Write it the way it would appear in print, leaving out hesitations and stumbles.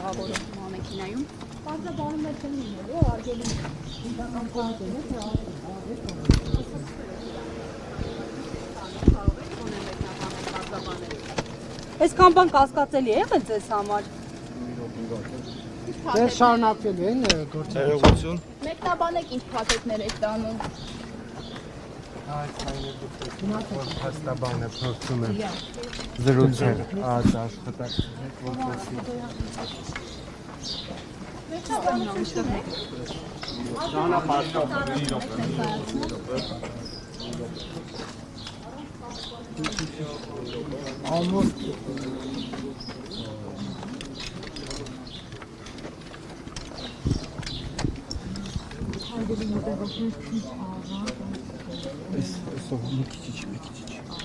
տեղավորում մամեքինայում։ Պարզաբանում է չեն լինելու, արգելին ինքական պարզել է, թե Այսքան բան կասկածելի է եղել ձեզ համար։ Դες շարունակվելու են գործը։ Ներողություն։ Մեկնաբանեք ինչ փաթեթներ եք տանում։ Այս հայնը որ հաստաբանը փորձում է զրուցել այս աշխատակցի հետ որպեսզի Այսօր մի քիչ